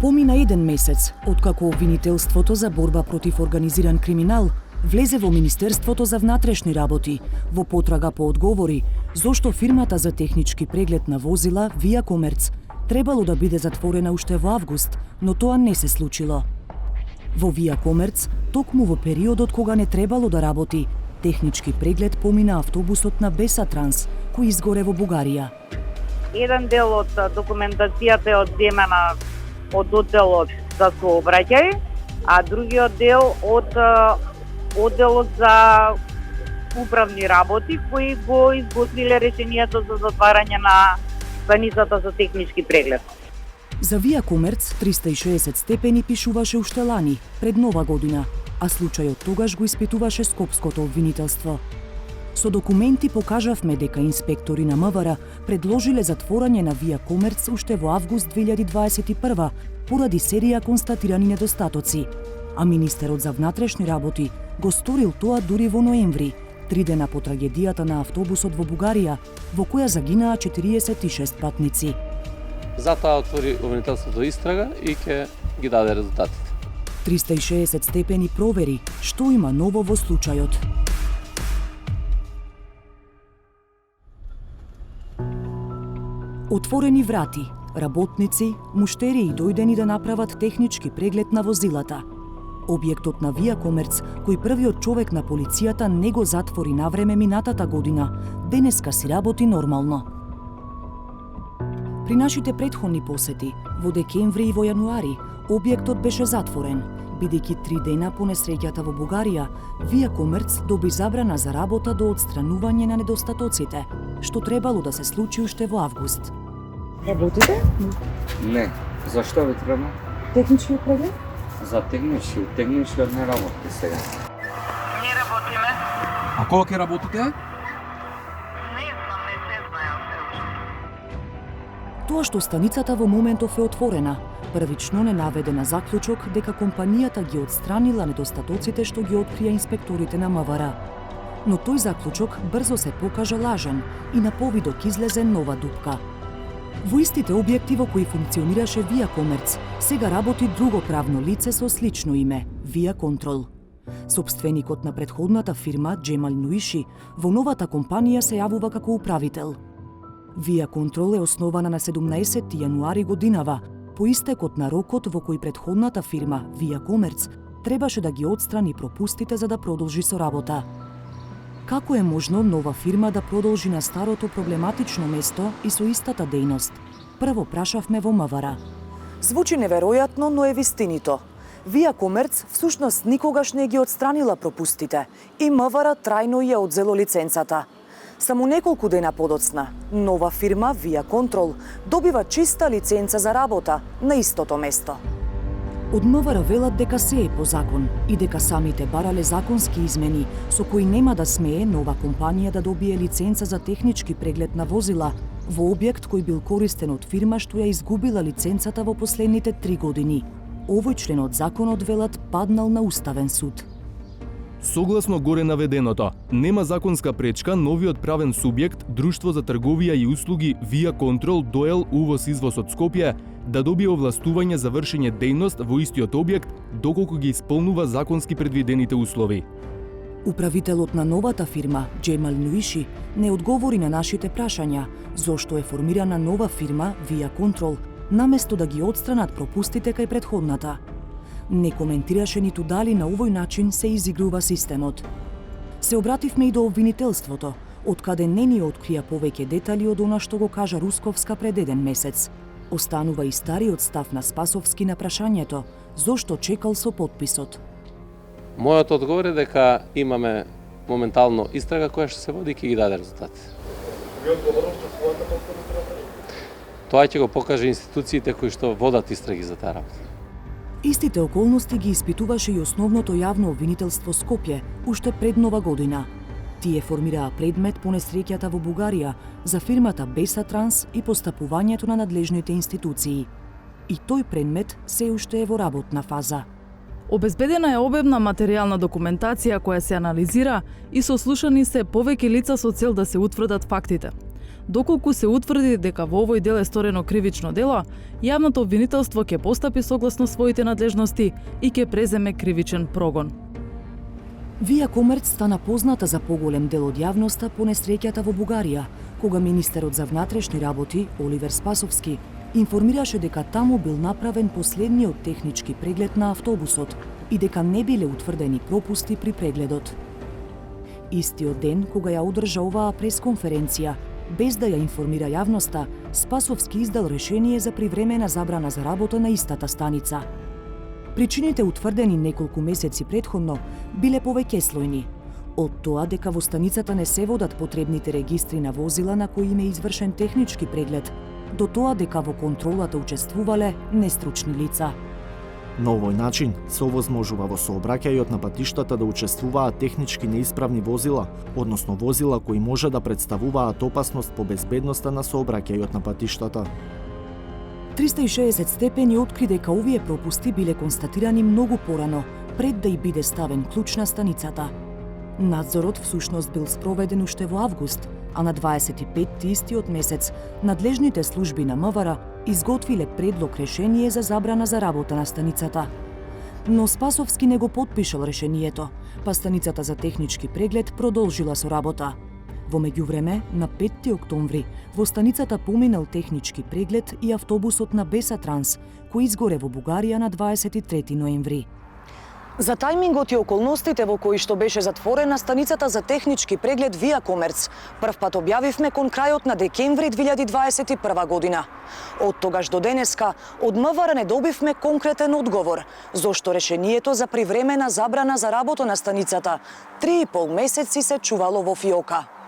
Помина еден месец откако обвинителството за борба против организиран криминал влезе во Министерството за внатрешни работи во потрага по одговори зошто фирмата за технички преглед на возила Via Commerce требало да биде затворена уште во август, но тоа не се случило. Во Via Commerce, токму во периодот кога не требало да работи, технички преглед помина автобусот на Беса Транс, кој изгоре во Бугарија. Еден дел од документацијата е одземена од одделот за сообраќај, а другиот дел од одделот за управни работи кои го изготвиле решението за затварање на станицата за технички преглед. За Via Commerce 360 степени пишуваше уште лани, пред Нова година, а случајот тогаш го испитуваше Скопското обвинителство. Со документи покажавме дека инспектори на МВР предложиле затворање на Via Commerce уште во август 2021 поради серија констатирани недостатоци, а министерот за внатрешни работи го сторил тоа дури во ноември, 3 дена по трагедијата на автобусот во Бугарија, во која загинаа 46 патници. Затоа отвори обвинителството истрага и ќе ги даде резултатите. 360 степени провери што има ново во случајот. Отворени врати, работници, муштери и дојдени да направат технички преглед на возилата. Објектот на Via Commerce, кој првиот човек на полицијата не го затвори навреме минатата година, денеска си работи нормално. При нашите претходни посети, во декември и во јануари, објектот беше затворен, бидејќи 3 дена по несреќата во Бугарија, Via Commerce доби забрана за работа до отстранување на недостатоците, што требало да се случи уште во август. Работите? Не. Зашто ви треба? Технички преглед? За технички не работи сега. Не работиме. А кога ќе работите? Не знам, не се знае. Тоа што станицата во моментов е отворена, првично не наведе на заклучок дека компанијата ги отстранила недостатоците што ги открија инспекторите на МВР. Но тој заклучок брзо се покажа лажен и на повидок излезе нова дупка. Во истите објекти во кои функционираше Via Commerce, сега работи друго правно лице со слично име – Via Control. Сопственикот на претходната фирма, Джемал Нуиши, во новата компанија се јавува како управител. Via Control е основана на 17 јануари годинава, по истекот на рокот во кој претходната фирма, Via Commerce, требаше да ги отстрани пропустите за да продолжи со работа. Како е можно нова фирма да продолжи на старото проблематично место и со истата дејност? Прво прашавме во МВР. Звучи неверојатно, но е вистинито. Via Commerce всушност никогаш не ги отстранила пропустите и МВР трајно ја одзело лиценцата. Само неколку дена подоцна, нова фирма Via Control добива чиста лиценца за работа на истото место. Од МВР велат дека се е по закон и дека самите барале законски измени со кои нема да смее нова компанија да добие лиценца за технички преглед на возила во објект кој бил користен од фирма што ја изгубила лиценцата во последните 3 години. Овој член од законот велат паднал на Уставен суд. Согласно горе наведеното, нема законска пречка новиот правен субјект, Друштво за трговија и услуги Via Control доел увоз-извоз од Скопје, да добие овластување за вршење дејност во истиот објект, доколку ги исполнува законски предвидените услови. Управителот на новата фирма, Джемал Нуиши, не одговори на нашите прашања, зошто е формирана нова фирма, Via Control, наместо да ги отстранат пропустите кај претходната. Не коментираше ниту дали на овој начин се изигрува системот. Се обративме и до обвинителството, откаде не ни открија повеќе детали од она што го кажа Русковска пред еден месец. Останува и стариот став на Спасовски на прашањето, зошто чекал со подписот. Мојот одговор е дека имаме моментално истрага која што се води и ќе ги даде резултати. Тоа ќе го покаже институциите кои што водат истраги за таа работа. Истите околности ги испитуваше и основното јавно обвинителство Скопје уште пред Нова година. Тие формираа предмет по несреќата во Бугарија за фирмата Беса Транс и постапувањето на надлежните институции. И тој предмет се уште е во работна фаза. Обезбедена е обемна материјална документација која се анализира и сослушани се повеќе лица со цел да се утврдат фактите. доколку се утврди дека во овој дел е сторено кривично дело, јавното обвинителство ќе постапи согласно своите надлежности и ќе преземе кривичен прогон. Вија Комерц стана позната за поголем дел од јавноста по несреќата во Бугарија, кога министерот за внатрешни работи Оливер Спасовски информираше дека таму бил направен последниот технички преглед на автобусот и дека не биле утврдени пропусти при прегледот. Истиот ден, кога ја одржа оваа пресконференција, без да ја информира јавноста, Спасовски издал решение за привремена забрана за работа на истата станица. Причините утврдени неколку месеци претходно биле повеќеслојни. Од тоа дека во станицата не се водат потребните регистри на возила на кои им е извршен технички преглед, до тоа дека во контролата учествувале нестручни лица. На овој начин се овозможува во сообраќајот на патиштата да учествуваат технички неисправни возила, односно возила кои може да представуваат опасност по безбедноста на сообраќајот на патиштата. 360 степени откри дека овие пропусти биле констатирани многу порано, пред да и биде ставен клуч на станицата. Надзорот всушност бил спроведен уште во август, а на 25 истиот месец надлежните служби на МВР изготвиле предлог решение за забрана за работа на станицата. Но Спасовски не го потпишал решението, па станицата за технички преглед продолжила со работа. Во меѓувреме, на 5 октомври, во станицата поминал технички преглед и автобусот на Беса Транс, кој изгоре во Бугарија на 23 ноември. За тајмингот и околностите во кои што беше затворена станицата за технички преглед Вија Комерц, првпат објавивме кон крајот на декември 2021 година. Од тогаш до денеска, од МВР не добивме конкретен одговор, зошто решението за привремена забрана за работа на станицата 3,5 месеци се чувало во фиока.